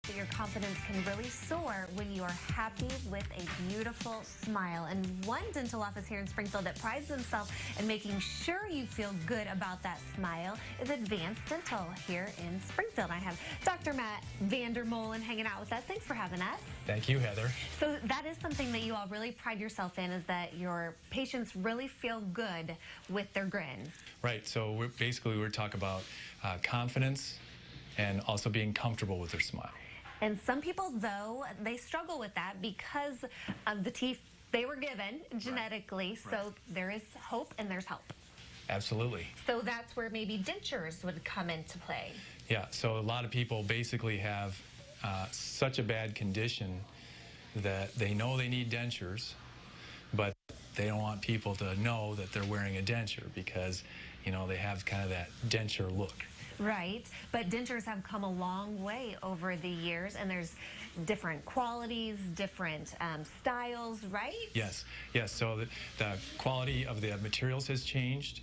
that your confidence can really soar when you are happy with a beautiful smile. And one dental office here in Springfield that prides themselves in making sure you feel good about that smile is Advanced Dental here in Springfield. I have Dr. Matt Vandermolen hanging out with us. Thanks for having us. Thank you, Heather. So that is something that you all really pride yourself in, is that your patients really feel good with their grin. Right, so we're talking about confidence and also being comfortable with their smile. And some people, though, they struggle with that because of the teeth they were given genetically. Right. So there is hope and there's help. Absolutely. So that's where maybe dentures would come into play. Yeah, so a lot of people basically have such a bad condition that they know they need dentures, but they don't want people to know that they're wearing a denture because, you know, they have kind of that denture look. Right, but dentures have come a long way over the years, and there's different qualities, different styles, right? Yes, yes, so the quality of the materials has changed,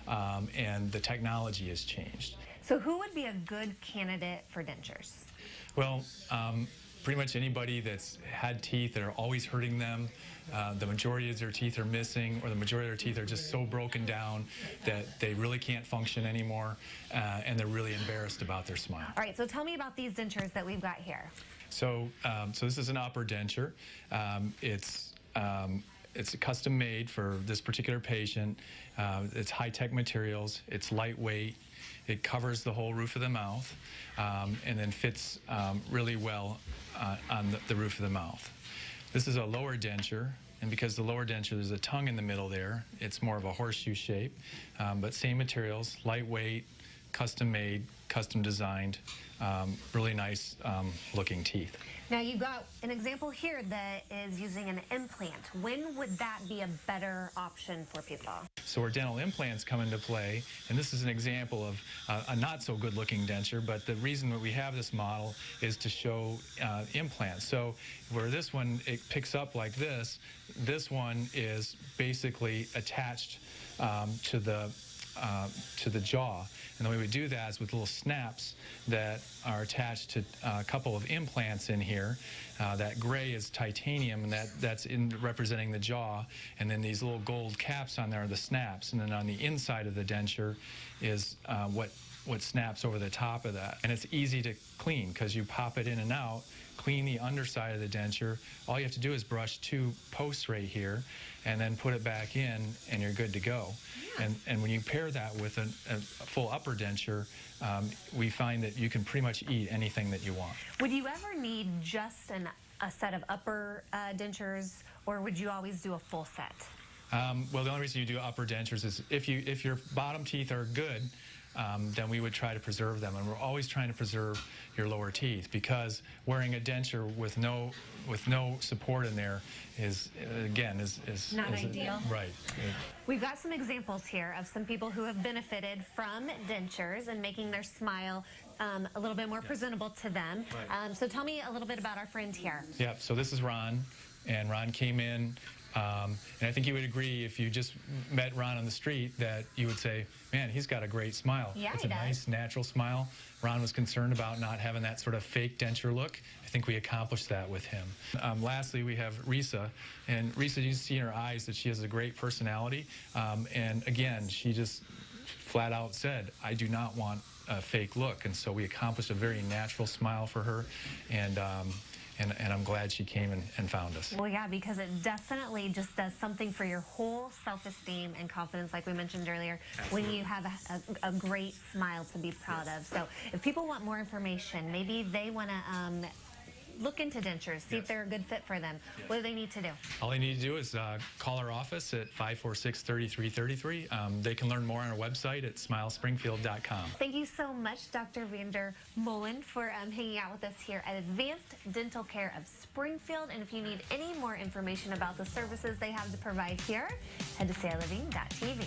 and the technology has changed. So who would be a good candidate for dentures? Well, pretty much anybody that's had teeth that are always hurting them, the majority of their teeth are missing, or the majority of their teeth are just so broken down that they really can't function anymore, and they're really embarrassed about their smile. All right, so tell me about these dentures that we've got here. So, so this is an upper denture. It's custom made for this particular patient. It's high-tech materials. It's lightweight. It covers the whole roof of the mouth, and then fits really well on the roof of the mouth. This is a lower denture, and because the lower denture, there's a tongue in the middle there, it's more of a horseshoe shape, but same materials, lightweight, custom made, custom designed, really nice looking teeth. Now you've got an example here that is using an implant. When would that be a better option for people? So where dental implants come into play, and this is an example of a not so good looking denture, but the reason that we have this model is to show implants. So where this one, it picks up like this one is basically attached to the jaw. And the way we do that is with little snaps that are attached to a couple of implants in here. That gray is titanium, and that's representing the jaw. And then these little gold caps on there are the snaps. And then on the inside of the denture is what snaps over the top of that. And it's easy to clean because you pop it in and out, clean the underside of the denture. All you have to do is brush two posts right here and then put it back in, and you're good to go. Yeah. And when you pair that with a full upper denture, we find that you can pretty much eat anything that you want. Would you ever need just a set of upper dentures, or would you always do a full set? Well, the only reason you do upper dentures is if your bottom teeth are good, then we would try to preserve them. And we're always trying to preserve your lower teeth, because wearing a denture with no support in there is, again, is not ideal. Right. We've got some examples here of some people who have benefited from dentures and making their smile a little bit more presentable to them. Right. So tell me a little bit about our friend here. Yeah, so this is Ron, and Ron came in. And I think you would agree, if you just met Ron on the street, that you would say, man, he's got a great smile. Yeah, it's a nice, natural smile. Ron was concerned about not having that sort of fake denture look. I think we accomplished that with him. Lastly, we have Risa. And Risa, you see in her eyes that she has a great personality. And again, she just flat out said, I do not want a fake look. And so we accomplished a very natural smile for her. And I'm glad she came and found us. Well, yeah, because it definitely just does something for your whole self-esteem and confidence, like we mentioned earlier. Absolutely. When you have a great smile to be proud of. So if people want more information, maybe they want to look into dentures, see if they're a good fit for them. What do they need to do? All they need to do is call our office at 546-3333. They can learn more on our website at smilespringfield.com. Thank you so much, Dr. Vandermolen, for hanging out with us here at Advanced Dental Care of Springfield. And if you need any more information about the services they have to provide here, head to saliving.tv.